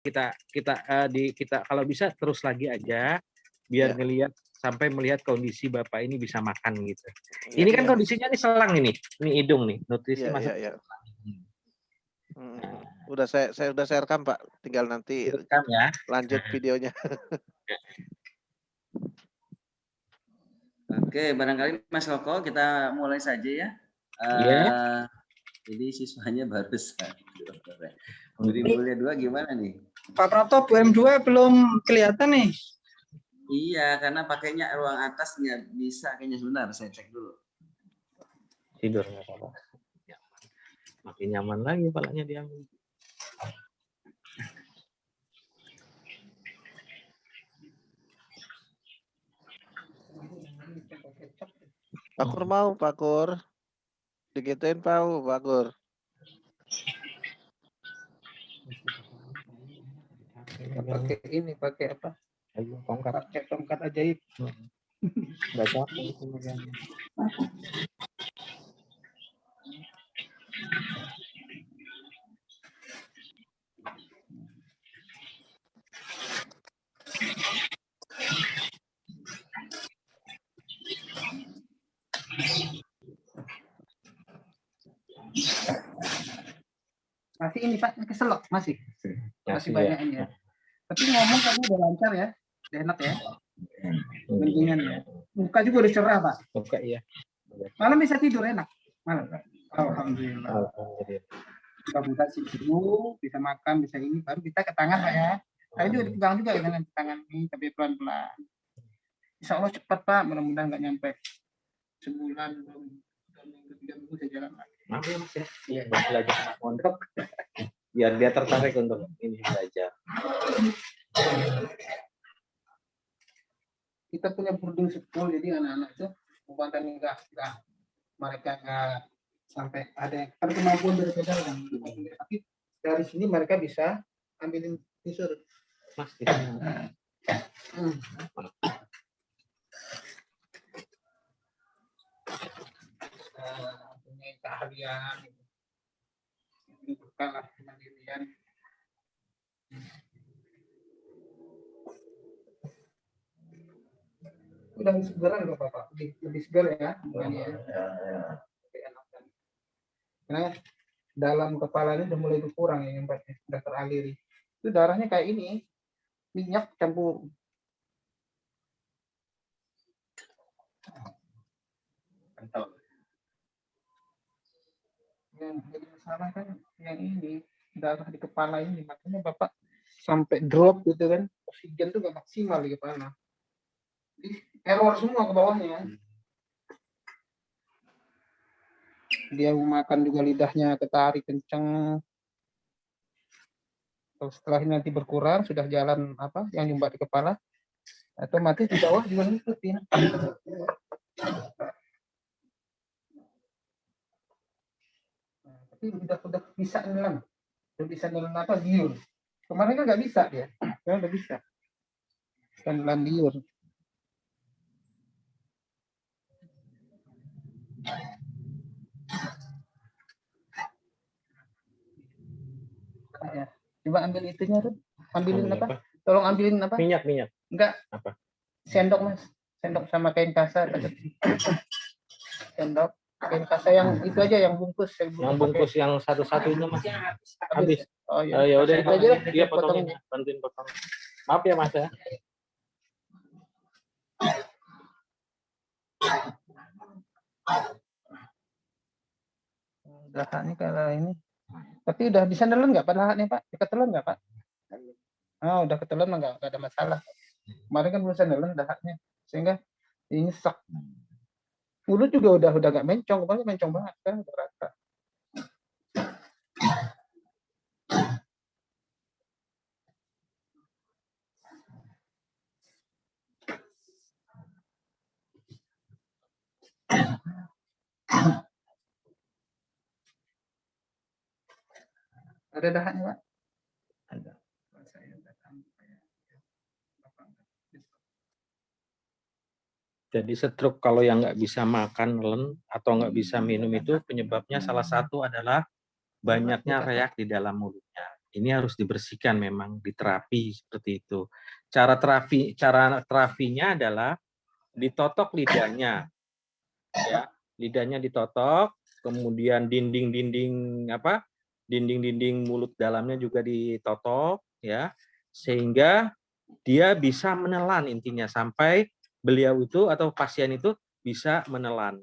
kita kalau bisa terus lagi aja biar ngelihat sampai melihat kondisi Bapak ini bisa makan gitu. Ini kan kondisinya nih selang ini hidung nih, nutrisi masuk. Udah saya udah share rekam Pak, tinggal nanti rekam ya. Lanjut videonya. Oke, barangkali Mas Koko kita mulai saja ya. Jadi siswanya baru satu. Budi Mulia 2 gimana nih? Pak Prapto, UM2 belum kelihatan nih. Iya, karena pakainya ruang atas nggak bisa kayaknya, sebentar saya cek dulu. Tidur nggak apa-apa. Makin nyaman lagi palanya diambil. Pakur mau, Pakur. Digituin Pak Pakur. Pakai ini, pakai apa? Tongkat. Pakai tongkat ajaib. Nggak capek. Masih ini Pak, keselok masih banyak ini ya. Tapi ngomong kamu udah lancar ya, udah enak ya. Mendingan ya. Muka juga udah cerah Pak. Muka iya. Malam bisa tidur enak. Malam. Alhamdulillah. Buka dulu, bisa makan, bisa ini, baru kita ke tangan Pak ya. Saya juga dipegang juga dengan tangan ini, tapi pelan-pelan. Insya Allah cepat Pak, mudah-mudahan nggak nyampe sebulan, 2 minggu, 3 minggu saya jalan lagi. Maaf ya Mas ya, iya belajar anak mondok, biar dia tertarik untuk ini belajar. Kita punya boarding school, jadi anak-anak itu bukan mereka nggak sampai ada kemampuan berbeda dengan tapi dari sini mereka bisa ambilin visur. Mas, punya keahlian, bukanlah mandirian. Udah segeran loh Bapak, lebih segar ya, Karena dalam kepalanya udah mulai berkurang ya, udah teraliri. Itu darahnya kayak ini, minyak campur. Kental. Yang jadi masalah kan yang ini, darah di kepala ini, makanya Bapak sampai drop gitu kan, oksigen tuh gak maksimal di kepala. Jadi error semua ke bawahnya. Dia mau makan juga lidahnya ketarik kenceng. Setelah nanti berkurang, sudah jalan apa yang nyumbat di kepala, otomatis di bawah juga ngikutin. Tapi udah bisa nelan. Udah bisa nelan apa? Diur. Kemarin kan nggak bisa dia. Sekarang udah bisa. Kan nelan diur. Ya. Coba ambil itunya, Rud. Ambilin apa? Tolong ambilin apa? Minyak. Enggak. Apa? Sendok, Mas. Sendok sama kain kasa. Sendok. Kain kasa yang itu aja, yang bungkus. Yang bungkus yang satu-satunya Mas. Habis. Oh iya. Ya udah itu aja lah. Dia potongin. Bantuin potong. Maaf ya Mas ya. Dahaknya kalau ini. Tapi udah bisa nelen nggak Pak dahaknya Pak? Ketelan nggak Pak? Oh, udah ketelan nggak ada masalah. Kemarin kan belum bisa nelen dahaknya. Sehingga ini nyesek. Mulut juga udah nggak mencong. Kemarin mencong banget kan. Rata. Ada dahaknya Pak? Ada. Jadi stroke kalau yang nggak bisa makan nelen atau nggak bisa minum itu penyebabnya salah satu adalah banyaknya reak di dalam mulutnya. ini harus dibersihkan memang, diterapi seperti itu. Cara terapinya adalah ditotok lidahnya, ya, lidahnya ditotok, kemudian dinding-dinding mulut dalamnya juga ditotok, ya, sehingga dia bisa menelan intinya sampai beliau itu atau pasien itu bisa menelan.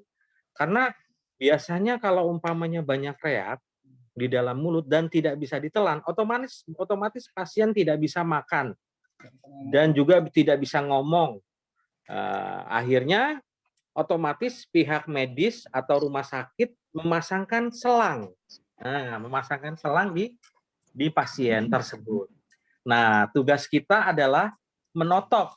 Karena biasanya kalau umpamanya banyak reak di dalam mulut dan tidak bisa ditelan, otomatis pasien tidak bisa makan dan juga tidak bisa ngomong. Akhirnya otomatis pihak medis atau rumah sakit memasangkan selang. Nah, memasangkan selang di pasien tersebut. Nah, tugas kita adalah menotok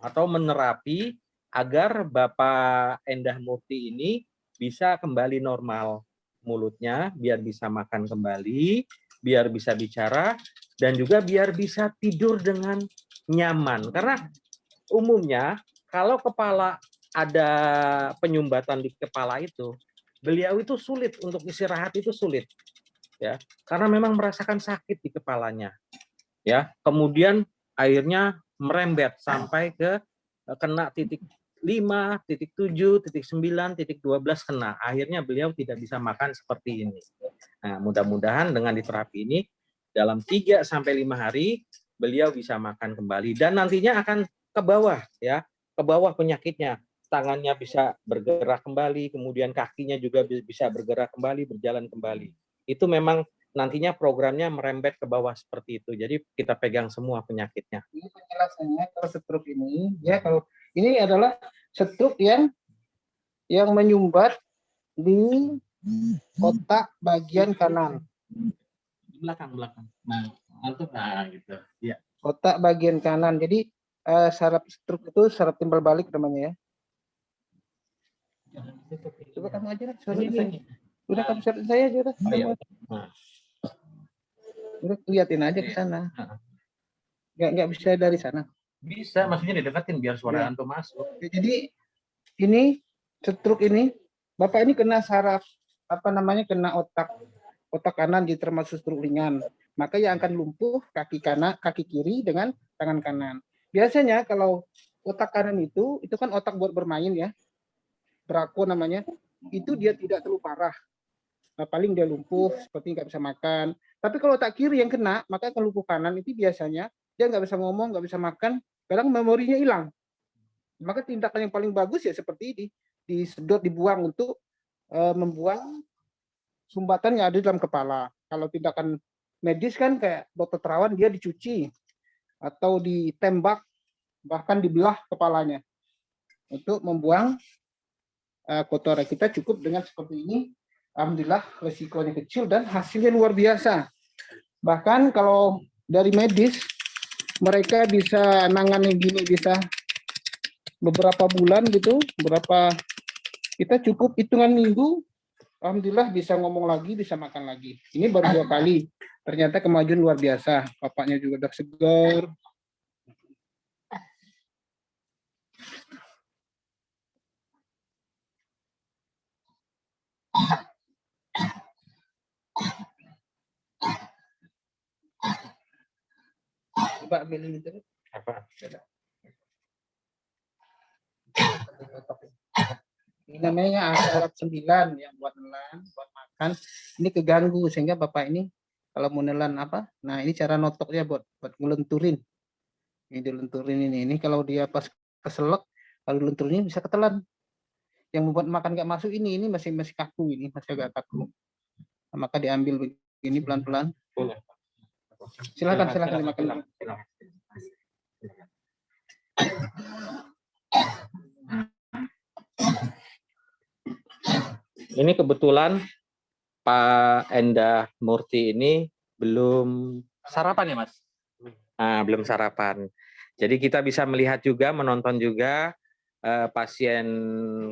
atau menerapi agar Bapak Endah Murti ini bisa kembali normal mulutnya, biar bisa makan kembali, biar bisa bicara, dan juga biar bisa tidur dengan nyaman. Karena umumnya kalau kepala ada penyumbatan di kepala itu, beliau itu sulit untuk istirahat, itu sulit, ya, karena memang merasakan sakit di kepalanya, ya. Kemudian akhirnya merembet sampai ke kena titik 5, titik 7, titik 9, titik 12 kena. Akhirnya beliau tidak bisa makan seperti ini. Nah, mudah-mudahan dengan diterapi ini dalam 3 sampai 5 hari beliau bisa makan kembali dan nantinya akan ke bawah, ya, ke bawah penyakitnya. Tangannya bisa bergerak kembali, kemudian kakinya juga bisa bergerak kembali, berjalan kembali. Itu memang nantinya programnya merembet ke bawah seperti itu. Jadi kita pegang semua penyakitnya. Ini penjelasannya kalau stroke ini, ya kalau ini adalah stroke yang menyumbat di otak bagian kanan. Belakang. Nah, gitu. Ya. Otak bagian kanan. Jadi saraf stroke itu saraf timbal balik namanya ya. Coba kamu aja lah. Udah kamu share saya aja udah. Oh, iya. Udah liatin aja ke sana. Nggak bisa dari sana. Bisa, maksudnya didekatin biar suara antum masuk. Jadi ini stroke ini Bapak ini kena saraf kena otak kanan di termasuk stroke ringan. Maka yang akan lumpuh kaki kiri dengan tangan kanan. Biasanya kalau otak kanan itu kan otak buat bermain ya. Brako namanya. Itu dia tidak terlalu parah. Nah, paling dia lumpuh seperti nggak bisa makan. Tapi kalau otak kiri yang kena, maka kalau lumpuh kanan itu biasanya dia nggak bisa ngomong, nggak bisa makan, kadang memorinya hilang. Maka tindakan yang paling bagus ya seperti ini, disedot, dibuang untuk membuang sumbatan yang ada di dalam kepala. Kalau tindakan medis kan kayak dokter terawan dia dicuci atau ditembak, bahkan dibelah kepalanya untuk membuang kotoran. Kita cukup dengan seperti ini. Alhamdulillah resikonya kecil dan hasilnya luar biasa. Bahkan kalau dari medis mereka bisa nangani gini bisa beberapa bulan gitu, kita cukup hitungan minggu, alhamdulillah bisa ngomong lagi, bisa makan lagi. Ini baru 2 kali. Ternyata kemajuan luar biasa. Bapaknya juga udah segar. Coba ambil ini dulu. Apa? Ini namanya saraf 9 yang buat nelan, buat makan. Ini keganggu sehingga Bapak ini kalau mau nelan apa? Nah, ini cara notoknya buat ngelenturin. Ini dilenturin ini. Ini kalau dia pas keselak, kalau dilenturin bisa ketelan. Yang membuat makan nggak masuk ini masih kaku ini, masih agak kaku. Nah, maka diambil begini pelan-pelan. Boleh. Silakan dimakan. Ini kebetulan Pak Endah Murti ini belum sarapan ya, Mas? Nah, belum sarapan. Jadi kita bisa melihat juga, menonton juga pasien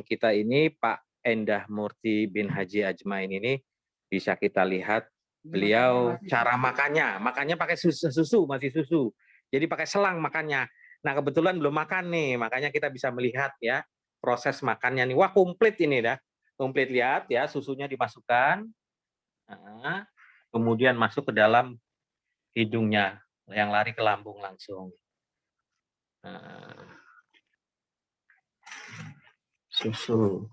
kita ini, Pak Endah Murti bin Haji Ajmain ini, bisa kita lihat beliau cara makannya pakai susu, masih susu. Jadi pakai selang makannya. Nah, kebetulan belum makan nih, makanya kita bisa melihat ya proses makannya nih. Wah, komplit ini dah. Komplit, lihat ya, susunya dimasukkan. Nah, kemudian masuk ke dalam hidungnya yang lari ke lambung langsung. Susu.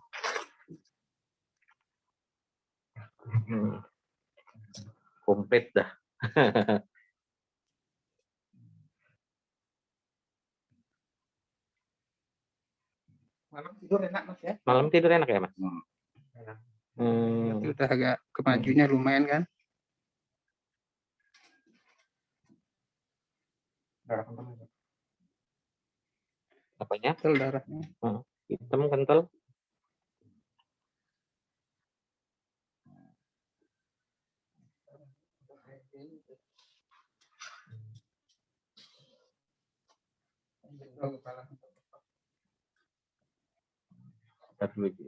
Komplit dah. Malam tidur enak Mas ya. Malam tidur enak ya Mas? Berarti udah agak kemajunya lumayan kan. Apanya? Kental darahnya. Hitam kental. Ntar dulu, Ji.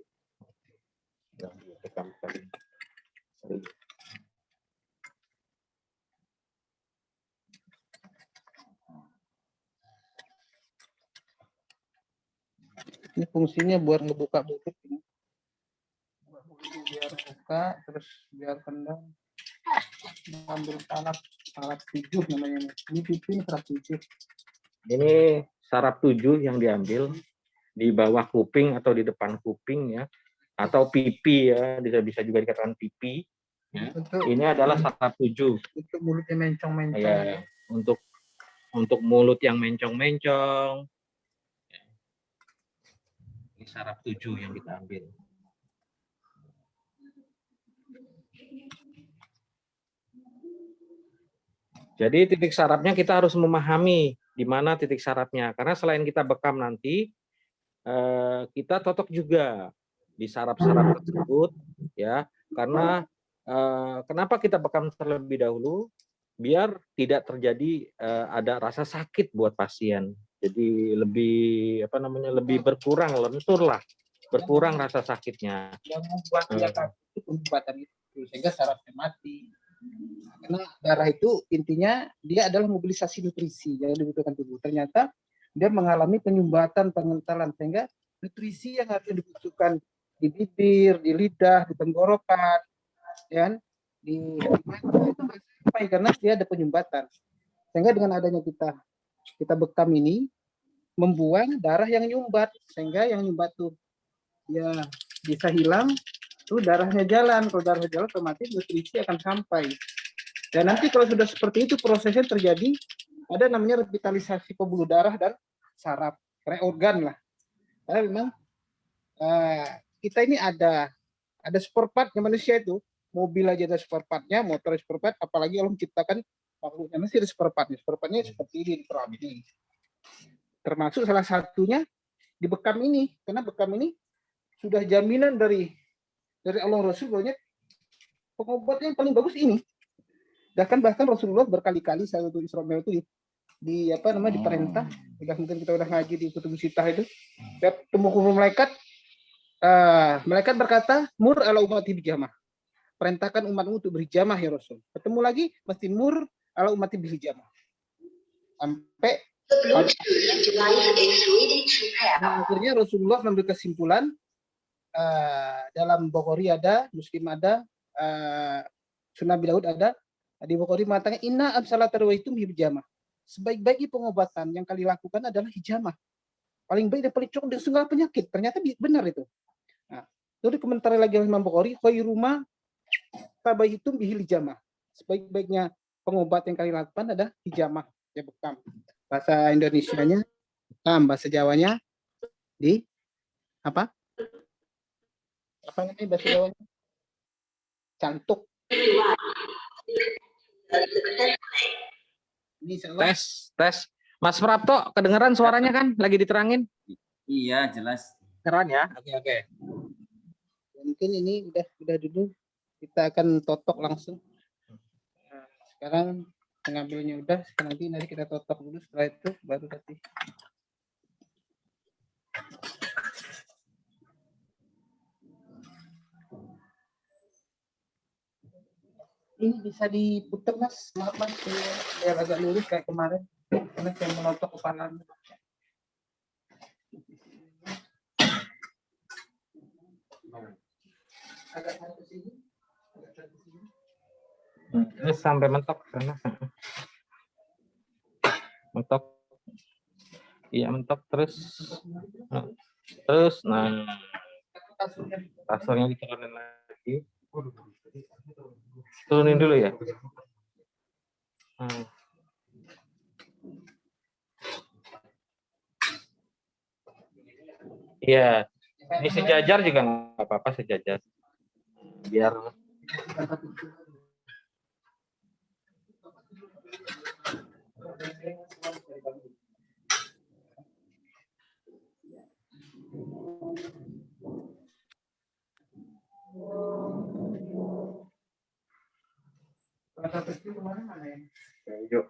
Ini fungsinya buat ngebuka mulut ini. Buat mulut biar buka, terus biar kendang. Ambil saraf 7 namanya. Ini pipi ini saraf 7. Ini saraf 7 yang diambil di bawah kuping atau di depan kuping ya, atau pipi ya, bisa juga dikatakan pipi. Ya. Ini adalah saraf 7. Untuk mulutnya mencong-mencong. Ya, untuk mulut yang mencong-mencong. Ini saraf 7 yang kita ambil. Jadi titik sarafnya kita harus memahami di mana titik sarafnya. Karena selain kita bekam nanti, kita totok juga di saraf-saraf tersebut, ya. Karena kenapa kita bekam terlebih dahulu? Biar tidak terjadi ada rasa sakit buat pasien. Jadi lebih lebih berkurang, lentur lah, berkurang rasa sakitnya. Yang membuat dia takut itu pengobatan itu sehingga sarafnya mati. Karena darah itu intinya dia adalah mobilisasi nutrisi yang dibutuhkan tubuh. Ternyata dia mengalami penyumbatan, pengentalan sehingga nutrisi yang harus dibutuhkan di bibir, di lidah, di tenggorokan, ya, di mata itu nggak sampai karena dia ada penyumbatan. Sehingga dengan adanya kita bekam ini membuang darah yang nyumbat sehingga yang nyumbat tuh ya bisa hilang. Itu darahnya jalan, kalau darahnya jalan otomatis nutrisi akan sampai. Dan nanti kalau sudah seperti itu prosesnya terjadi ada namanya revitalisasi pembuluh darah dan saraf, reorgan lah. Karena memang kita ini ada spare partnya manusia itu, mobil aja ada spare partnya, motor spare part, apalagi Allah menciptakan makhluknya masih ada spare partnya. Spare partnya seperti ini, termasuk salah satunya di bekam ini, karena bekam ini sudah jaminan dari Allah Rasul bahwa pengobatan yang paling bagus ini. Bahkan Rasulullah berkali-kali saat itu Isra Mi'raj itu diperintah. Mungkin kita udah ngaji di Kutubus Sittah itu. Setiap ketemu malaikat, malaikat berkata, "Mur ala ummati bijamah." Perintahkan umatmu untuk berhijamah ya Rasul. Ketemu lagi mesti mur ala ummati bijamah. Sampai akhirnya Rasulullah mengambil kesimpulan dalam Bukhari ada, Muslim ada, Sunan Abi Daud ada, di Bukhari mengatakan inna absalat tarwaitum hijamah. Sebaik-baiknya pengobatan yang kali lakukan adalah hijamah. Paling baik dan paling cukup dengan segala penyakit. Ternyata benar itu. Nah, itu dikomentari lagi oleh Imam Bukhari, khairuma tabayitum bihil hijamah. Sebaik-baiknya pengobatan yang kali lakukan adalah hijamah, ya bekam. Bahasa Indonesianya bekam, bahasa Jawanya di apa? Apa namanya bahasa Jawanya? Cantuk. Tes. Mas Prapto, kedengeran suaranya kan? Lagi diterangin? Iya, jelas. Kedengeran ya? Oke. Mungkin ini udah dulu. Kita akan totok langsung. Nah, sekarang pengambilnya udah. Nanti kita totok dulu. Setelah itu baru nanti. Ini bisa diputar Mas, maaf Mas, biar agak lurus kayak kemarin, karena saya menotok kepala. Agak ke sini, Ini sampai mentok karena mentok. Iya mentok terus. Nah kasurnya diturunin lagi. Turunin dulu ya. Iya, ini sejajar juga nggak apa-apa sejajar. Biar yuk.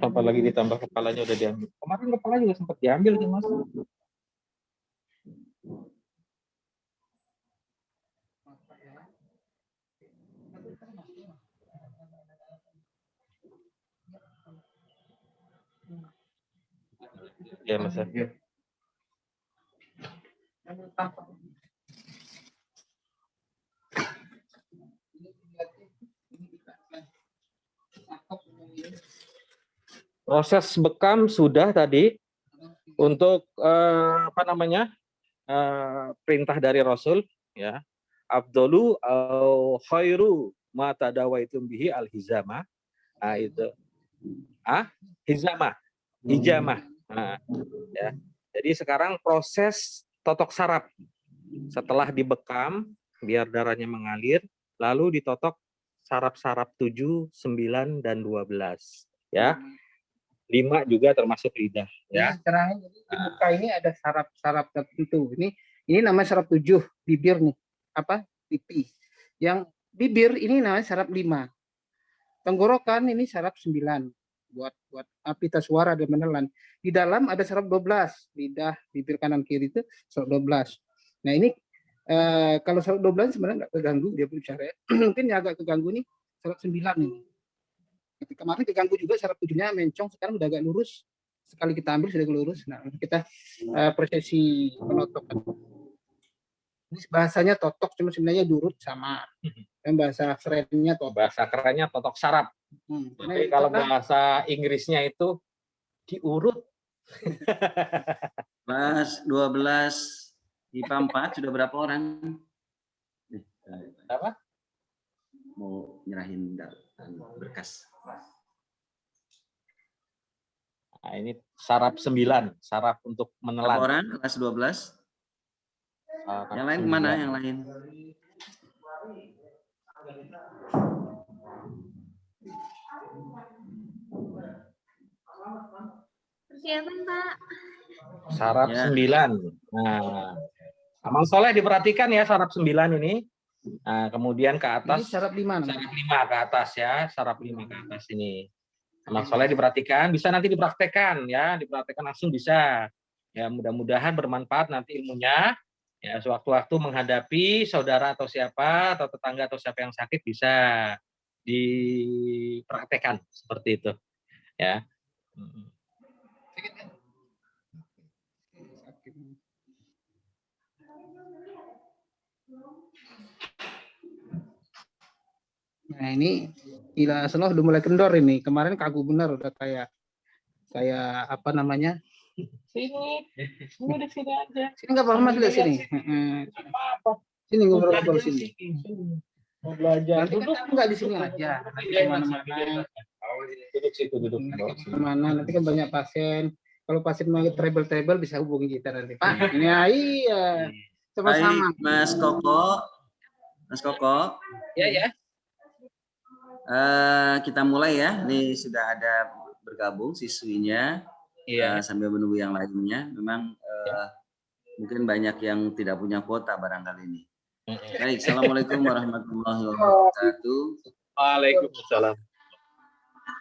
Tanpa lagi ditambah kepalanya udah diambil. Kemarin kepala juga sempat diambil sih Mas. Ya Mas. Proses bekam sudah tadi untuk apa namanya perintah dari Rasul ya. Afdalu au khairu ma tadawaitum bihi al-hizamah. Nah, itu. Hijamah. Nah, ya. Jadi sekarang proses totok saraf. Setelah dibekam biar darahnya mengalir, lalu ditotok saraf-saraf 7, 9 dan 12 ya. 5 juga termasuk lidah ya. Sekarang di muka ini ada saraf-saraf tertentu. Ini namanya saraf 7, bibir nih. Pipi. Yang bibir ini namanya saraf 5. Tenggorokan ini saraf 9. Buat pita suara dan menelan. Di dalam ada saraf 12, lidah, bibir kanan kiri itu saraf 12. Nah, ini kalau saraf 12 sebenarnya nggak keganggu dia berbicara. Mungkin yang agak keganggu nih saraf 9 ini. Kemarin keganggu juga saraf 7-nya mencong, sekarang udah agak lurus. Sekali kita ambil sudah lurus. Nah, kita prosesi penotokan. Ini bahasanya totok, cuma sebenarnya durut sama. Dan bahasa kerennya totok. Bahasa kerennya totok saraf. Jadi kalau bahasa Inggrisnya itu diurut. Kelas 12 IPA 4 sudah berapa orang? Apa? Mau nyerahin berkas. Nah, ini saraf 9, saraf untuk menelan. Berapa orang? Kelas 12? Yang lain kemana? Yang lain? Persiapan, Pak. Saraf 9. Nah, Amal soleh diperhatikan ya saraf 9 ini. Nah, kemudian ke atas. Ini saraf 5. Saraf 5 ke atas ya, saraf 5 ke atas ini. Amal soleh diperhatikan, bisa nanti dipraktekkan ya, dipraktekkan langsung bisa. Ya, mudah-mudahan bermanfaat nanti ilmunya. Ya, sewaktu-waktu menghadapi saudara atau siapa atau tetangga atau siapa yang sakit bisa dipraktekkan seperti itu. Ya. Nah, ini gila Senoh udah mulai kendor ini. Kemarin kaku benar udah kayak apa namanya? Sini di sini aja. Sini nggak apa-apa Mas, lihat sini. Sini ngobrol sini. Mau belajar. Nanti kan kamu nggak di sini aja. Nanti kemana-mana. Duduk situ, duduk. Kemana? Nanti kan banyak pasien. Kalau pasien mau treble bisa hubungi kita nanti. Pak, ini iya. Sama-sama. Mas Koko. Ya. Kita mulai ya. Ini sudah ada bergabung siswinya. Iya. Sambil menunggu yang lainnya. Memang mungkin banyak yang tidak punya kuota barangkali ini. Baik, assalamualaikum warahmatullahi wabarakatuh. Waalaikumsalam.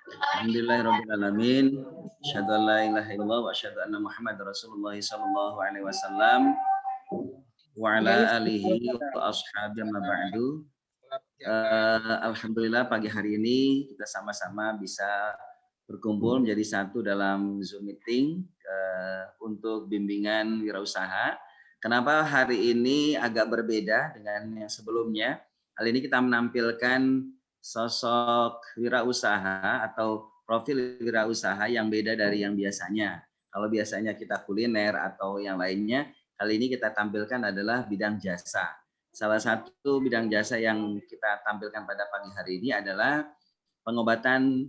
Alhamdulillahirrahmanirrahim. Asyhadu an la ilaha illallah wa asyhadu anna Muhammadar Rasulullah sallallahu alaihi wasallam wa ala alihi wa ashabihi ma ba'du. Alhamdulillah pagi hari ini kita sama-sama bisa berkumpul menjadi satu dalam Zoom meeting untuk bimbingan wirausaha. Kenapa hari ini agak berbeda dengan yang sebelumnya? Kali ini kita menampilkan sosok wirausaha atau profil wirausaha yang beda dari yang biasanya. Kalau biasanya kita kuliner atau yang lainnya, kali ini kita tampilkan adalah bidang jasa. Salah satu bidang jasa yang kita tampilkan pada pagi hari ini adalah pengobatan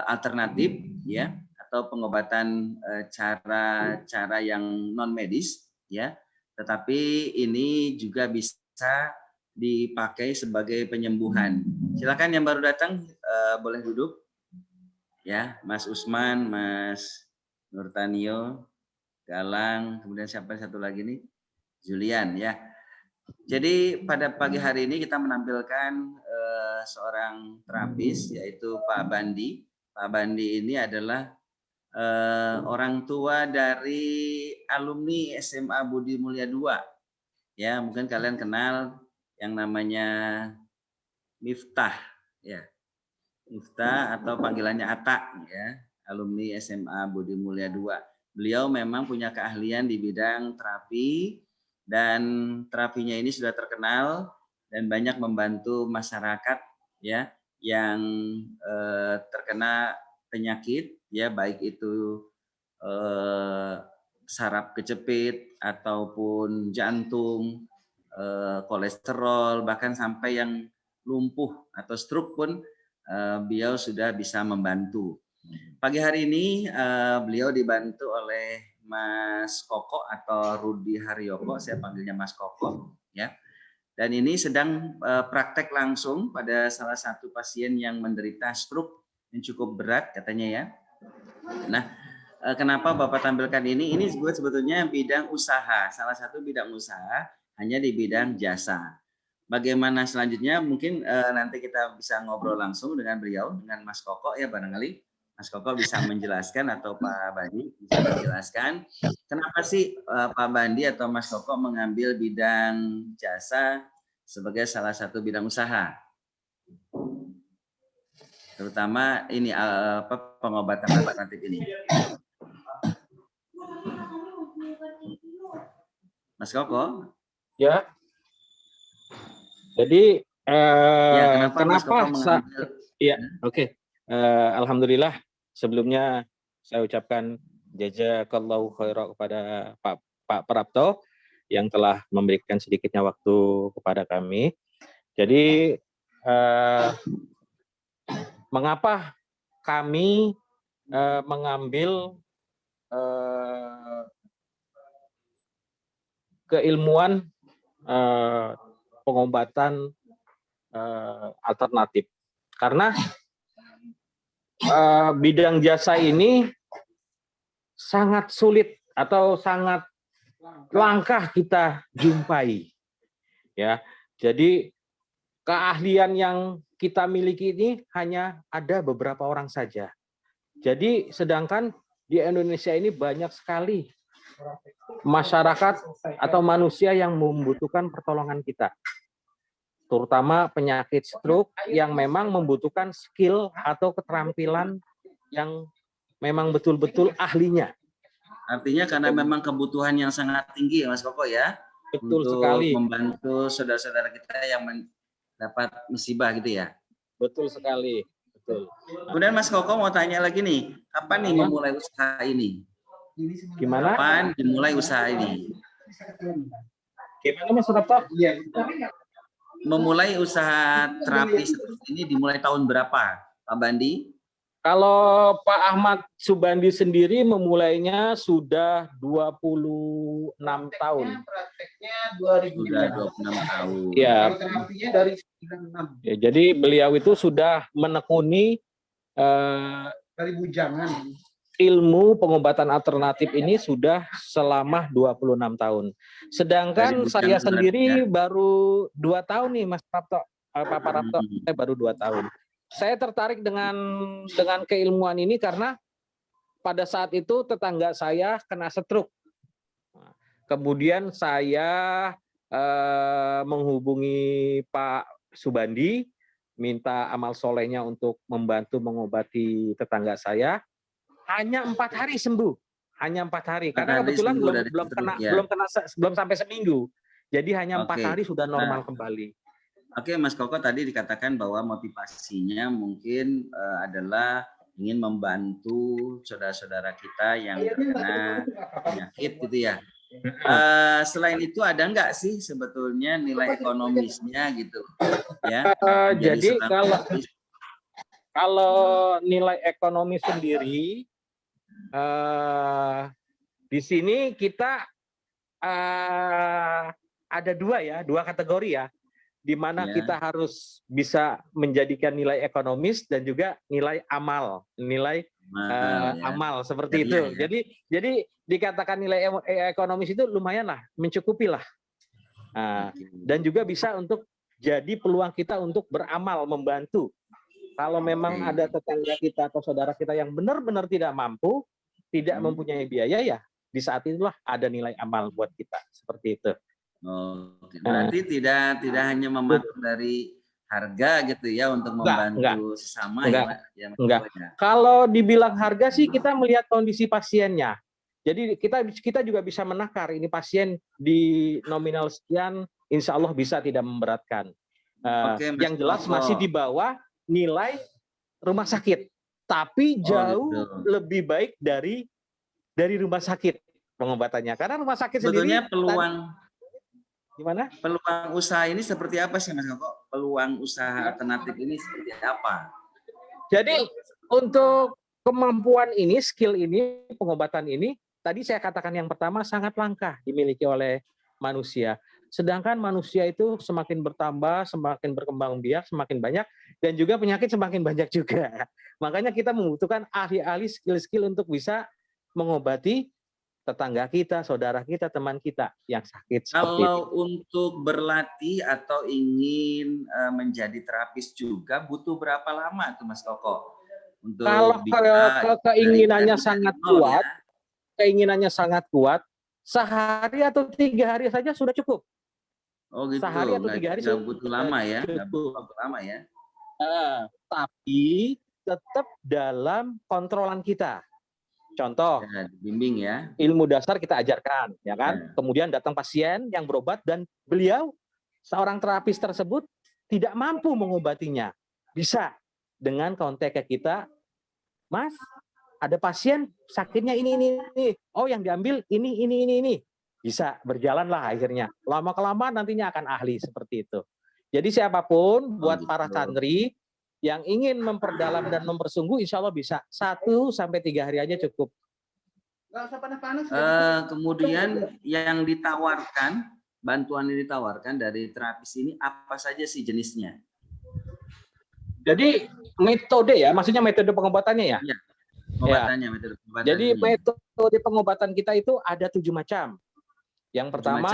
alternatif, ya, atau pengobatan cara yang non medis, ya. Tetapi ini juga bisa dipakai sebagai penyembuhan. Silakan yang baru datang boleh duduk, ya, Mas Usman, Mas Nurtanio, Galang, kemudian siapa satu lagi nih, Julian, ya. Jadi pada pagi hari ini kita menampilkan seorang terapis yaitu Pak Bandi. Pak Bandi ini adalah orang tua dari alumni SMA Budi Mulia II. Ya, mungkin kalian kenal yang namanya Miftah, ya. Miftah atau panggilannya Atta, ya, alumni SMA Budi Mulia II. Beliau memang punya keahlian di bidang terapi dan terapinya ini sudah terkenal dan banyak membantu masyarakat, ya, yang terkena penyakit, ya, baik itu saraf kejepit ataupun jantung, kolesterol, bahkan sampai yang lumpuh atau stroke pun beliau sudah bisa membantu. Pagi hari ini beliau dibantu oleh Mas Koko atau Rudi Haryoko, saya panggilnya Mas Koko, ya. Dan ini sedang praktek langsung pada salah satu pasien yang menderita stroke yang cukup berat katanya, ya. Nah, kenapa Bapak tampilkan ini? Ini sebetulnya bidang usaha, salah satu bidang usaha hanya di bidang jasa. Bagaimana selanjutnya? Mungkin nanti kita bisa ngobrol langsung dengan beliau, dengan Mas Koko, ya, barangkali Mas Koko bisa menjelaskan atau Pak Bandi bisa menjelaskan kenapa sih Pak Bandi atau Mas Koko mengambil bidang jasa sebagai salah satu bidang usaha, terutama ini pengobatan alternatif ini. Mas Koko? Ya. Jadi ya, kenapa Mas Koko mengambil? Ya, oke. Alhamdulillah sebelumnya saya ucapkan jazakallahu khairan kepada Pak Prapto yang telah memberikan sedikitnya waktu kepada kami. Jadi mengapa kami mengambil keilmuan pengobatan alternatif? Karena bidang jasa ini sangat sulit atau sangat langka kita jumpai, ya. Jadi keahlian yang kita miliki ini hanya ada beberapa orang saja. Jadi sedangkan di Indonesia ini banyak sekali masyarakat atau manusia yang membutuhkan pertolongan kita, terutama penyakit stroke yang memang membutuhkan skill atau keterampilan yang memang betul-betul ahlinya. Artinya karena memang kebutuhan yang sangat tinggi, Mas Koko, ya, betul untuk sekali membantu saudara-saudara kita yang mendapat musibah gitu, ya. Betul sekali, betul. Kemudian Mas Koko mau tanya lagi nih, kapan nih memulai usaha ini? Gimana? Kapan dimulai usaha ini? Gimana Mas Rapto? Iya. Memulai usaha terapi seperti ini dimulai tahun berapa, Pak Bandi? Kalau Pak Ahmad Subandi sendiri memulainya sudah 26 tahun. Prakteknya Sudah 26 tahun. Ya. Terapinya dari 96. Ya, jadi beliau itu sudah menekuni Dari bujangan. ilmu pengobatan alternatif ini sudah selama 26 tahun. Sedangkan saya sendiri baru 2 tahun nih Mas Prapto. Pak Prapto, saya baru 2 tahun. Saya tertarik dengan keilmuan ini karena pada saat itu tetangga saya kena stroke. Kemudian saya menghubungi Pak Subandi. minta amal solehnya untuk membantu mengobati tetangga saya, hanya 4 hari sembuh, hanya 4 hari. 4 Karena hari kebetulan sembuh dari stroke, ya. belum sampai seminggu. Jadi hanya 4 Oke. hari sudah normal Nah, kembali. Oke, Mas Koko tadi dikatakan bahwa motivasinya mungkin adalah ingin membantu saudara-saudara kita yang terkena penyakit gitu ya. Selain itu ada nggak sih sebetulnya nilai ekonomisnya gitu ya? Jadi seorang terapis? kalau nilai ekonomi sendiri di sini kita ada dua kategori ya, di mana Ya. kita harus bisa menjadikan nilai ekonomis dan juga nilai amal, amal seperti itu. Ya. Jadi dikatakan nilai ekonomis itu lumayan lah, mencukupi lah. Dan juga bisa untuk jadi peluang kita untuk beramal, membantu. Kalau memang ada tetangga kita atau saudara kita yang benar-benar tidak mampu, tidak mempunyai biaya, ya di saat itulah ada nilai amal buat kita, seperti itu. Berarti tidak hanya mematok dari harga gitu ya untuk membantu sesama ya. Enggak. Kalau dibilang harga sih kita melihat kondisi pasiennya. Jadi kita juga bisa menakar ini pasien di nominal sekian, insya Allah bisa tidak memberatkan. Yang jelas masih di bawah nilai rumah sakit, tapi jauh lebih baik dari rumah sakit pengobatannya. Karena rumah sakit sebetulnya sendiri peluang usaha ini seperti apa sih Mas Koko? Peluang usaha alternatif ini seperti apa? Jadi untuk kemampuan ini, skill ini, pengobatan ini, tadi saya katakan yang pertama sangat langka dimiliki oleh manusia. Sedangkan manusia itu semakin bertambah, semakin berkembang biak, semakin banyak, dan juga penyakit semakin banyak juga. Makanya kita membutuhkan ahli-ahli skill-skill untuk bisa mengobati tetangga kita, saudara kita, teman kita yang sakit. Kalau untuk berlatih atau ingin menjadi terapis juga butuh berapa lama tuh Mas Koko? Untuk kalau keinginannya sangat kuat, sehari atau 3 hari saja sudah cukup. Oh gitu. Sehari atau 3 hari nggak butuh lama ya, cukup. nggak butuh waktu lama ya. Tapi tetap dalam kontrolan kita. Contoh, bimbing ya. Ilmu dasar kita ajarkan, ya kan? Kemudian datang pasien yang berobat dan beliau seorang terapis tersebut tidak mampu mengobatinya. Bisa dengan kontak ke kita, Mas, ada pasien sakitnya ini. Oh, yang diambil ini. Bisa berjalanlah akhirnya. Lama-kelamaan nantinya akan ahli seperti itu. Jadi siapapun buat para santri yang ingin memperdalam dan mempersungguh, insya Allah bisa 1 sampai 3 hari aja cukup. Kemudian yang ditawarkan, bantuan yang ditawarkan dari terapis ini apa saja sih jenisnya? Jadi metode ya, maksudnya metode pengobatannya ya? Iya, metode pengobatannya. Jadi metode pengobatan kita itu ada 7 macam. Yang pertama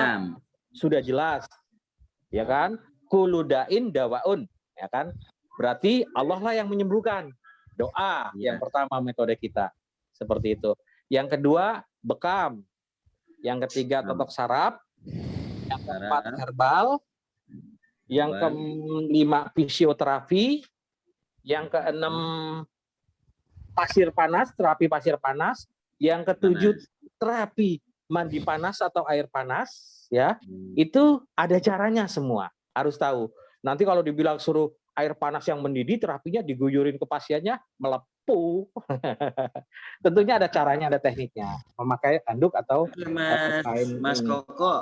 sudah jelas, ya kan? Kuludain dawaun, ya kan? Berarti Allah lah yang menyembuhkan. Doa yang pertama metode kita. Seperti itu. Yang kedua, bekam. Yang ketiga, totok saraf. Yang keempat, herbal. Yang kelima, fisioterapi. Yang keenam, pasir panas, terapi pasir panas. Yang ketujuh, terapi mandi panas atau air panas. Ya, itu ada caranya semua. Harus tahu. Nanti kalau dibilang suruh air panas yang mendidih, terapinya diguyurin ke pasiennya, melepuh. Tentunya ada caranya, ada tekniknya. Memakai handuk atau kain. Mas Koko,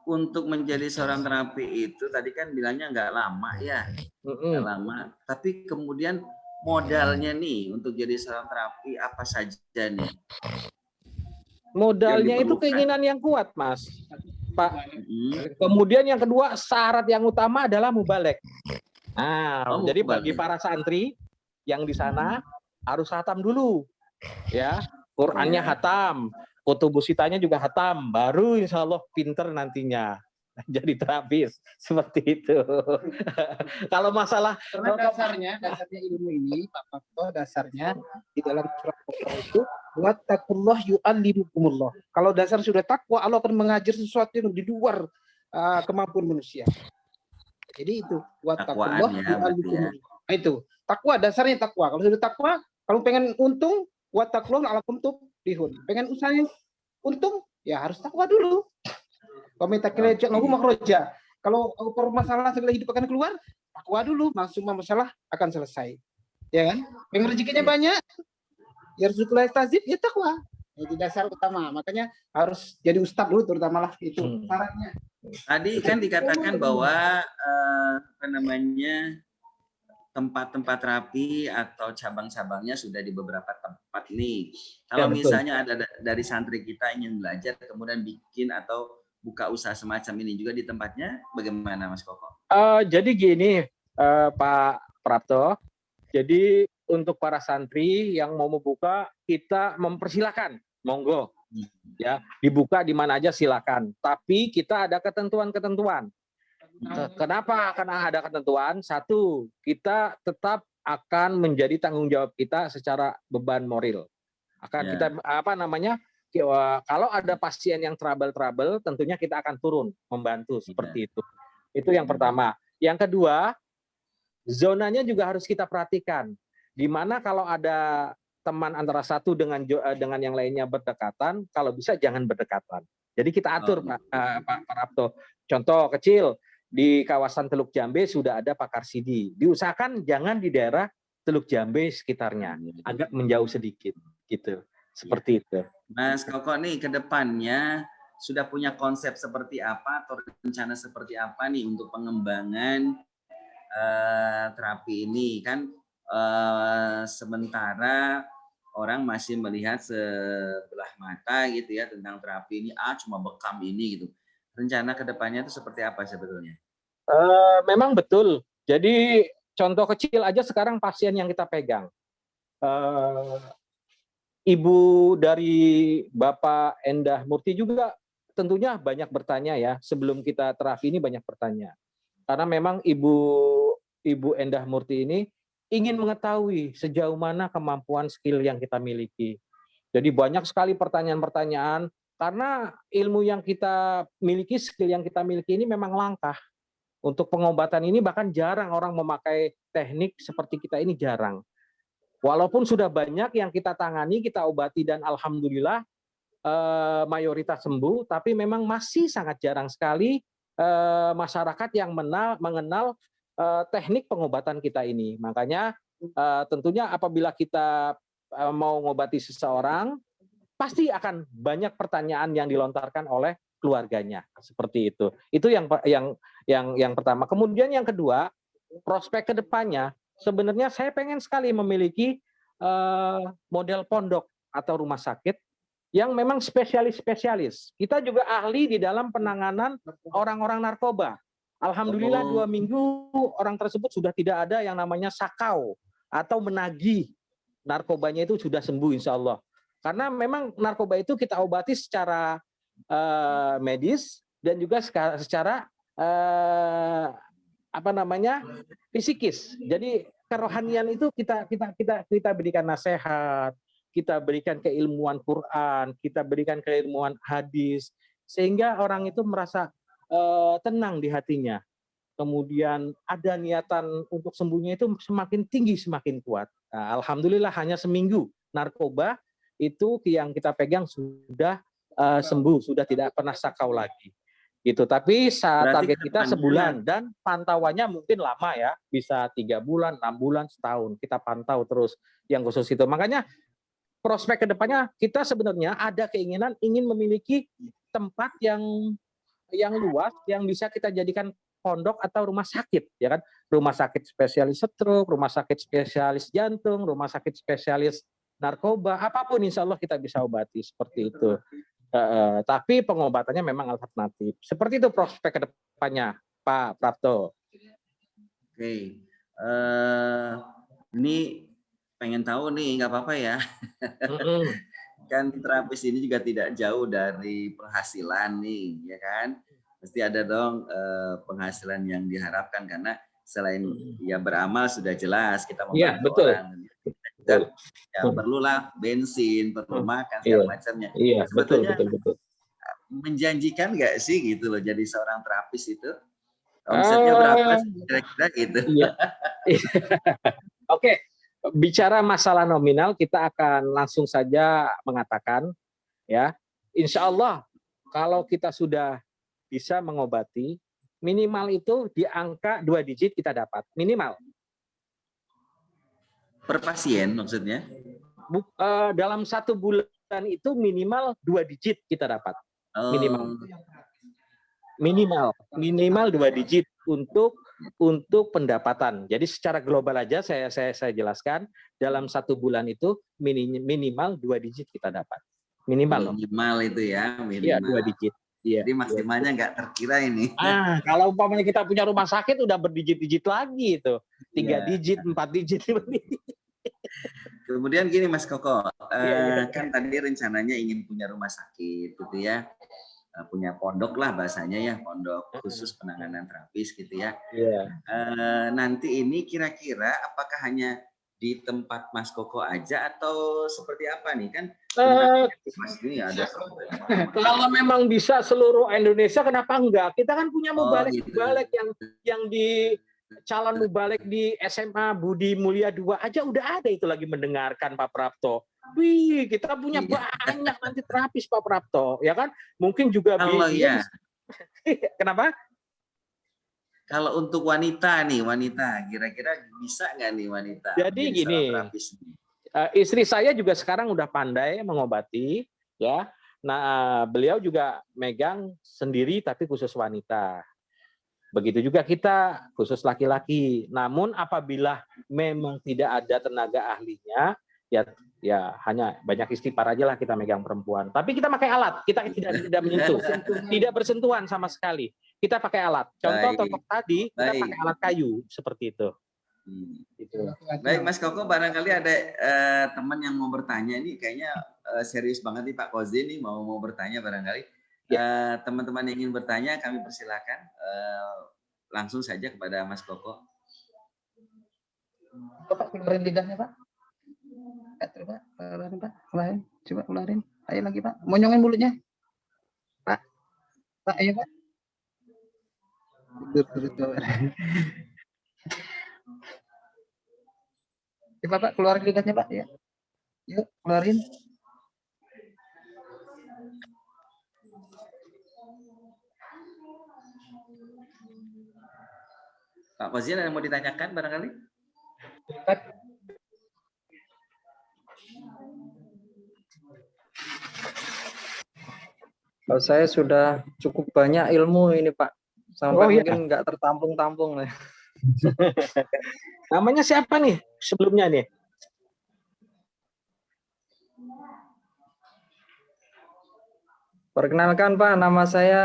untuk menjadi seorang terapi itu tadi kan bilangnya nggak lama ya, nggak lama. Tapi kemudian modalnya nih untuk jadi seorang terapi apa saja nih? Modalnya itu keinginan yang kuat, Mas. Pak. Kemudian yang kedua, syarat yang utama adalah mubalek. Jadi bagi para santri yang di sana harus hatam dulu, ya. Qurannya hatam, kutubusitanya juga hatam, baru insya Allah pinter nantinya jadi terapis seperti itu. Kalau masalah dasarnya ilmu ini, Pak Fakto, dasarnya di dalam surat Al-Qur'an itu wattaqullah yu'allimukumullah. Kalau dasar sudah takwa, Allah akan mengajar sesuatu yang di luar kemampuan manusia. Jadi itu Takwaan wattaqullah ya, berarti ya. Nah, itu takwa, dasarnya takwa. Kalau sudah takwa, kalau pengen untung, wattaqullah la'allakum tuflihun. Pengen usahanya untung, ya harus takwa dulu. Kalau permasalahan segala hidup akan keluar, takwa dulu, semua masalah akan selesai. Ya kan? Pengen rezekinya banyak, ya rizqul tazid, ya takwa. Itu dasar utama. Makanya harus jadi ustadz dulu, terutama lah itu syaratnya. Tadi kan dikatakan bahwa tempat-tempat terapi atau cabang-cabangnya sudah di beberapa tempat nih. Kalau misalnya ada dari santri kita ingin belajar kemudian bikin atau buka usaha semacam ini juga di tempatnya, bagaimana Mas Koko? Jadi gini, Pak Prapto. Jadi untuk para santri yang mau membuka, kita mempersilahkan, monggo. Ya, dibuka di mana aja silakan. Tapi kita ada ketentuan-ketentuan. Kenapa? Karena ada ketentuan. Satu, kita tetap akan menjadi tanggung jawab kita secara beban moral. Kita kalau ada pasien yang trouble, tentunya kita akan turun membantu seperti itu. Itu yang pertama. Yang kedua, zonanya juga harus kita perhatikan. Di mana kalau ada teman antara satu dengan yang lainnya berdekatan, kalau bisa jangan berdekatan. Jadi kita atur, Pak Prapto. Contoh kecil, di kawasan Teluk Jambe sudah ada pakar CD. Diusahakan jangan di daerah Teluk Jambe sekitarnya, agak menjauh sedikit, gitu. Seperti itu. Mas Koko nih ke depannya sudah punya konsep seperti apa atau rencana seperti apa nih untuk pengembangan terapi ini kan? Sementara orang masih melihat sebelah mata gitu ya tentang terapi ini, cuma bekam ini gitu. Rencana kedepannya itu seperti apa sebetulnya? Memang betul. Jadi contoh kecil aja sekarang pasien yang kita pegang. Ibu dari Bapak Endah Murti juga tentunya banyak bertanya ya. Sebelum kita terapi ini banyak bertanya. Karena memang Ibu Endah Murti ini ingin mengetahui sejauh mana kemampuan skill yang kita miliki. Jadi banyak sekali pertanyaan-pertanyaan karena ilmu yang kita miliki, skill yang kita miliki ini memang langka. Untuk pengobatan ini bahkan jarang orang memakai teknik seperti kita ini, jarang. Walaupun sudah banyak yang kita tangani, kita obati dan alhamdulillah mayoritas sembuh, tapi memang masih sangat jarang sekali masyarakat yang mengenal teknik pengobatan kita ini. Makanya tentunya apabila kita mau mengobati seseorang, pasti akan banyak pertanyaan yang dilontarkan oleh keluarganya, seperti itu. Itu yang pertama. Kemudian yang kedua, prospek kedepannya, sebenarnya saya pengen sekali memiliki model pondok atau rumah sakit yang memang spesialis. Kita juga ahli di dalam penanganan orang-orang narkoba. Alhamdulillah 2 minggu orang tersebut sudah tidak ada yang namanya sakau atau menagih. Narkobanya itu sudah sembuh insya Allah. Karena memang narkoba itu kita obati secara medis dan juga secara fisikis. Jadi kerohanian itu kita berikan nasihat, kita berikan keilmuan Quran, kita berikan keilmuan hadis, sehingga orang itu merasa tenang di hatinya. Kemudian ada niatan untuk sembuhnya itu semakin tinggi, semakin kuat. Nah, alhamdulillah hanya seminggu narkoba itu yang kita pegang sudah sembuh, sudah tidak pernah sakau lagi. Gitu. Tapi target kita sebulan dan pantauannya mungkin lama ya, bisa 3 bulan, 6 bulan, setahun. Kita pantau terus yang khusus itu. Makanya prospek kedepannya kita sebenarnya ada keinginan ingin memiliki tempat yang luas yang bisa kita jadikan pondok atau rumah sakit, ya kan? Rumah sakit spesialis stroke, rumah sakit spesialis jantung, rumah sakit spesialis narkoba, apapun insya Allah kita bisa obati seperti itu. Tapi pengobatannya memang alternatif. Seperti itu prospek kedepannya, Pak Prapto. Oke, ini pengen tahu nih, nggak apa-apa ya. Kan terapis ini juga tidak jauh dari penghasilan nih, ya kan? Pasti ada dong penghasilan yang diharapkan karena selain ya beramal sudah jelas kita membantu orang. Ya perlulah bensin, perlu makan segala macamnya. Iya, betul. menjanjikan nggak sih gitu loh jadi seorang terapis itu? Omsetnya berapa sih kira-kira gitu? Iya. Oke, bicara masalah nominal kita akan langsung saja mengatakan ya, insya Allah kalau kita sudah bisa mengobati minimal itu di angka 2 digit kita dapat minimal. Per pasien maksudnya? Dalam 1 bulan itu minimal 2 digit kita dapat minimal. Minimal 2 digit untuk pendapatan. Jadi secara global aja saya jelaskan dalam 1 bulan itu minimal 2 digit kita dapat. Minimal itu ya, minimal. Iya, 2 digit. Iya. Jadi maksimalnya nggak terkira ini. Kalau umpamanya kita punya rumah sakit udah berdigit-digit lagi itu. 3 digit, 4 digit. Kemudian gini Mas Koko, kan tadi rencananya ingin punya rumah sakit gitu ya. Punya pondok lah bahasanya ya, pondok khusus penanganan terapis gitu ya. Nanti ini kira-kira apakah hanya di tempat Mas Koko aja atau seperti apa nih kan? Mas ini ada. Kalau memang bisa seluruh Indonesia kenapa enggak? Kita kan punya mubalek yang di calon mubalek di SMA Budi Mulia 2 aja udah ada itu lagi mendengarkan Pak Prapto. Wih, kita punya banyak nanti terapis Pak Prapto, ya kan? Mungkin juga Kenapa? Kalau untuk wanita kira-kira bisa nggak nih wanita? Jadi gini, istri saya juga sekarang udah pandai mengobati, ya. Nah, beliau juga megang sendiri tapi khusus wanita. Begitu juga kita khusus laki-laki. Namun apabila memang tidak ada tenaga ahlinya, ya hanya banyak istighfar aja lah kita megang perempuan. Tapi kita pakai alat, kita tidak menyentuh, tidak bersentuhan sama sekali. Kita pakai alat. Contoh totok tadi, kita pakai alat kayu seperti itu. Baik Mas Koko, barangkali ada teman yang mau bertanya ini kayaknya serius banget nih Pak Kozi nih mau bertanya barangkali. Teman-teman yang ingin bertanya kami persilakan langsung saja kepada Mas Koko. Pak keluarin lidahnya Pak. Coba keluarin Pak, coba keluarin. Ayo lagi Pak, monyongin mulutnya. Pak, ayo Pak. Coba Pak keluarin lidahnya Pak ya. Yuk keluarin. Pak Kozin ada yang mau ditanyakan barangkali? Kalau saya sudah cukup banyak ilmu ini Pak, sampai mungkin nggak tertampung-tampung. Namanya siapa nih sebelumnya nih? Perkenalkan Pak, nama saya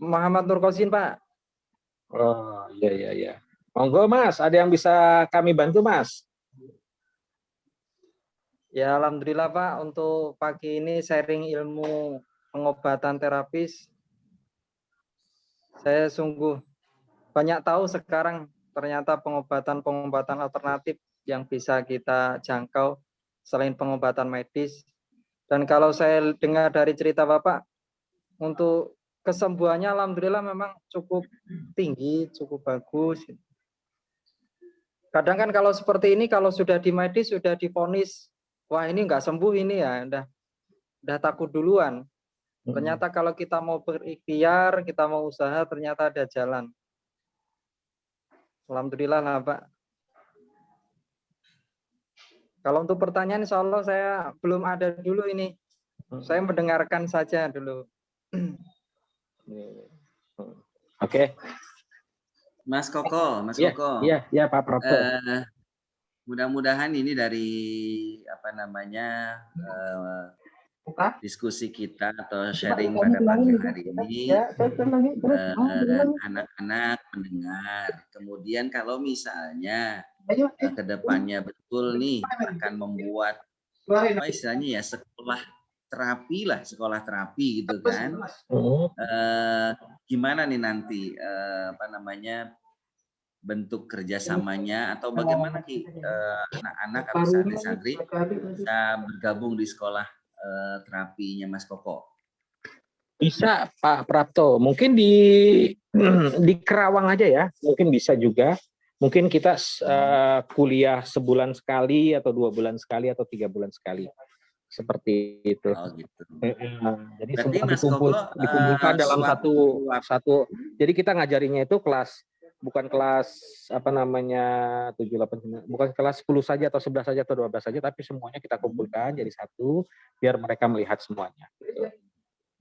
Muhammad Nur Kosin Pak. Oh iya. Monggo Mas, ada yang bisa kami bantu Mas? Ya alhamdulillah Pak, untuk pagi ini sharing ilmu pengobatan terapis. Saya sungguh banyak tahu sekarang ternyata pengobatan alternatif yang bisa kita jangkau selain pengobatan medis. Dan kalau saya dengar dari cerita Bapak, untuk kesembuhannya alhamdulillah memang cukup tinggi, cukup bagus. Kadang kan kalau seperti ini, kalau sudah di medis, sudah divonis, wah ini nggak sembuh ini ya, udah takut duluan. Ternyata kalau kita mau berikhtiar, kita mau usaha, ternyata ada jalan. Alhamdulillah lah Pak. Kalau untuk pertanyaan insya Allah saya belum ada dulu ini. Saya mendengarkan saja dulu. Oke. Mas Koko. Iya Pak Prapto. Mudah-mudahan ini dari diskusi kita atau sharing pada pagi hari ini anak-anak mendengar. Kemudian kalau misalnya ke depannya betul nih akan membuat istilahnya ya sekolah terapi gitu kan. Gimana nih nanti bentuk kerjasamanya atau bagaimana anak-anak atau santri-santri bisa bergabung di sekolah terapinya Mas Koko? Bisa Pak Prapto, mungkin di di Kerawang aja ya, mungkin bisa juga. Mungkin kita kuliah sebulan sekali atau 2 bulan sekali atau 3 bulan sekali, seperti itu. Oh gitu. Jadi Berarti semua Mas Koko dikumpulkan dalam swap satu. Jadi kita ngajarinya itu kelas, bukan kelas apa namanya 7, 8, 9, bukan kelas 10 saja atau 11 saja atau 12 saja, tapi semuanya kita kumpulkan jadi satu biar mereka melihat semuanya.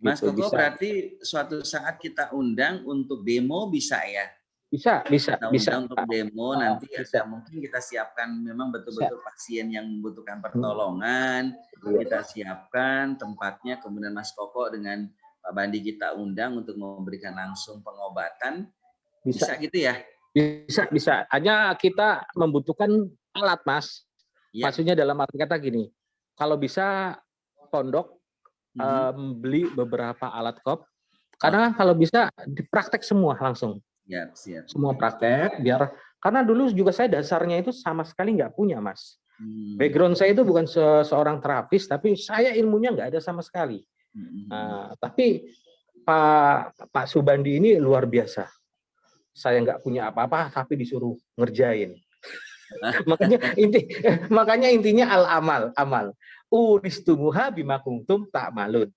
Mas Gitu, Koko bisa. berarti suatu saat kita undang untuk demo bisa ya? Bisa. Kita undang untuk Pak. demo, nanti Bisa. ada mungkin kita siapkan memang betul-betul pasien yang membutuhkan pertolongan, kita siapkan tempatnya, kemudian Mas Koko dengan Pak Bandi kita undang untuk memberikan langsung pengobatan. Bisa gitu ya? Bisa. Hanya kita membutuhkan alat, Mas. Ya. Maksudnya dalam arti kata gini, kalau bisa pondok beli beberapa alat kop, karena kalau bisa dipraktek semua langsung. Ya, siap. Semua praktek, biar karena dulu juga saya dasarnya itu sama sekali nggak punya, Mas. Background saya itu bukan seorang terapis, tapi saya ilmunya nggak ada sama sekali. Tapi Pak Subandi ini luar biasa. Saya nggak punya apa-apa, tapi disuruh ngerjain. makanya intinya amal. Uristumuha bima kuntum ta'malun.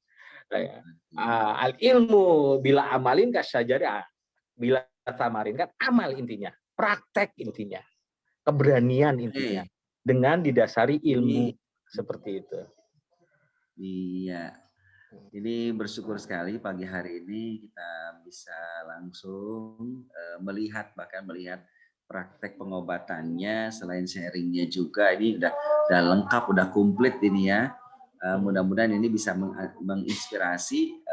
Al ilmu bila amalin kasyajari, bila tamarin, kan amal intinya, praktek intinya, keberanian intinya, dengan didasari ilmu seperti itu. Iya. Ini bersyukur sekali pagi hari ini kita bisa langsung melihat praktek pengobatannya, selain sharingnya juga ini udah lengkap, udah komplit ini ya. Mudah-mudahan ini bisa menginspirasi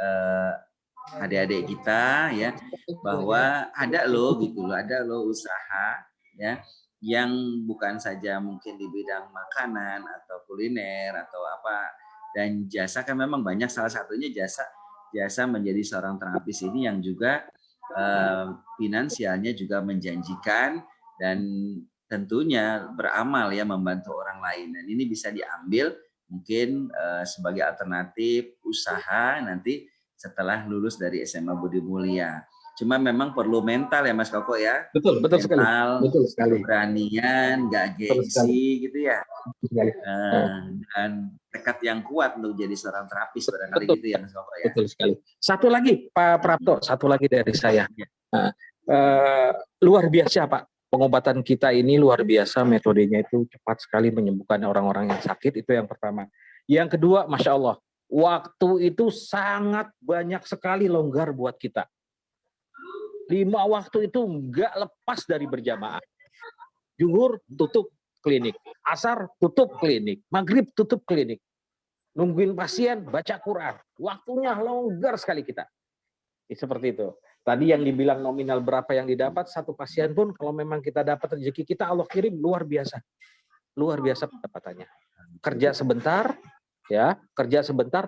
adik-adik kita ya, bahwa ada loh usaha ya yang bukan saja mungkin di bidang makanan atau kuliner atau apa, dan jasa kan memang banyak, salah satunya jasa menjadi seorang terapis ini yang juga finansialnya juga menjanjikan dan tentunya beramal ya, membantu orang lain, dan ini bisa diambil mungkin sebagai alternatif usaha nanti setelah lulus dari SMA Budi Mulia. Cuma memang perlu mental ya Mas Koko ya. Betul sekali. Keberanian, nggak gengsi gitu ya. Dan tekad yang kuat untuk jadi seorang terapis barangkali gitu ya Mas Koko ya. Betul sekali. Satu lagi Pak Prapto, satu lagi dari saya. Luar biasa Pak. Pengobatan kita ini luar biasa, metodenya itu cepat sekali menyembuhkan orang-orang yang sakit, itu yang pertama. Yang kedua, Masya Allah, waktu itu sangat banyak sekali longgar buat kita. 5 waktu itu nggak lepas dari berjamaah. Zuhur tutup klinik, asar tutup klinik, maghrib tutup klinik. Nungguin pasien baca Quran. Waktunya longgar sekali kita. Seperti itu. Tadi yang dibilang nominal berapa yang didapat, satu pasien pun kalau memang kita dapat rezeki kita Allah kirim, luar biasa. Luar biasa pendapatannya. Kerja sebentar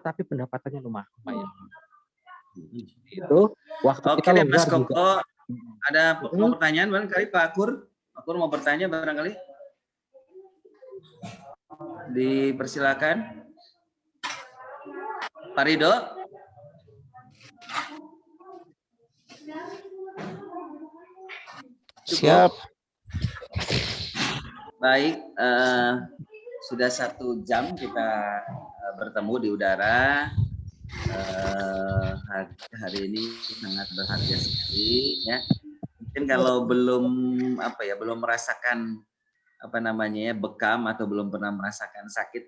tapi pendapatannya lumayan. Itu waktu Oke, kita longgar. Mas Koko, ada mau pertanyaan barangkali Pak Akur? Akur mau bertanya barangkali? Dipersilakan. Pak Ridho? Siap. Baik, sudah 1 jam kita bertemu di udara. Hari ini sangat berharga sekali ya. Mungkin kalau belum merasakan bekam atau belum pernah merasakan sakit,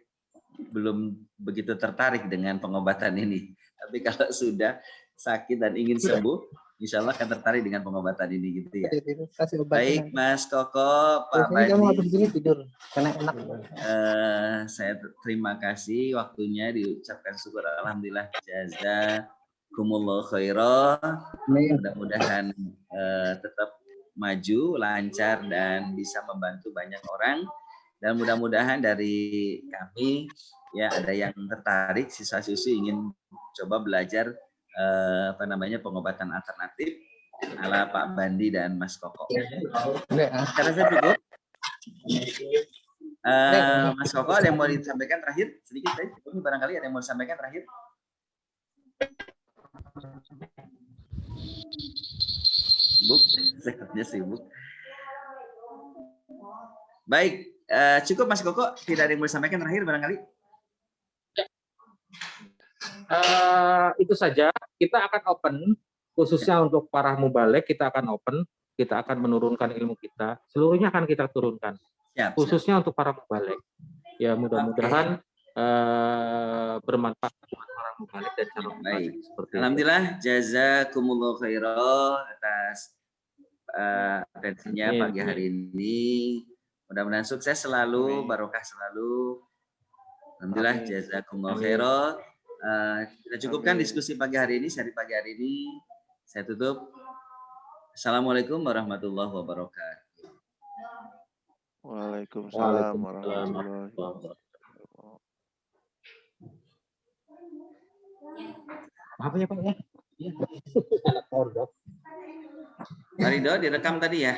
belum begitu tertarik dengan pengobatan ini. Tapi kalau sudah sakit dan ingin sembuh, insya Allah akan tertarik dengan pengobatan ini gitu ya. Baik Mas Koko, Pak Bandi, tidur karena enak. Saya terima kasih waktunya, diucapkan syukur alhamdulillah, jazakumullah khairan. Mudah-mudahan tetap maju, lancar dan bisa membantu banyak orang. Dan mudah-mudahan dari kami ya ada yang tertarik, siswa-siswi ingin coba belajar pengobatan alternatif ala Pak Bandi dan Mas Koko. Saya rasa cukup. Mas Koko ada yang mau disampaikan terakhir sedikit saja? Barangkali ada yang mau disampaikan terakhir? Sibuk, sehatnya sibuk. Baik, cukup Mas Koko. Tidak ada yang mau disampaikan terakhir barangkali? Itu saja. Kita akan open, khususnya untuk para mubalik, kita akan open, kita akan menurunkan ilmu kita. Seluruhnya akan kita turunkan. Siap, Khususnya untuk para mubalik. Ya mudah-mudahan bermanfaat buat para mubalik dan calon mubalik. Seperti Alhamdulillah, jazakumullah khairan atas atensinya pagi hari ini. Mudah-mudahan sukses selalu, barokah selalu. Alhamdulillah, jazakumullah khairan. Kita cukupkan diskusi pagi hari ini, seri pagi hari ini. Saya tutup. Assalamualaikum warahmatullahi wabarakatuh. Waalaikumsalam warahmatullahi wabarakatuh. Apa ya Pak ya? Pak Ridho direkam tadi ya?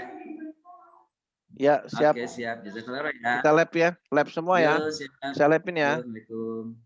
Ya, siap. Oke, siap. Jazakallah ya. Kita lab ya, lab semua ya. Yo, siap. Saya labin ya. Assalamualaikum.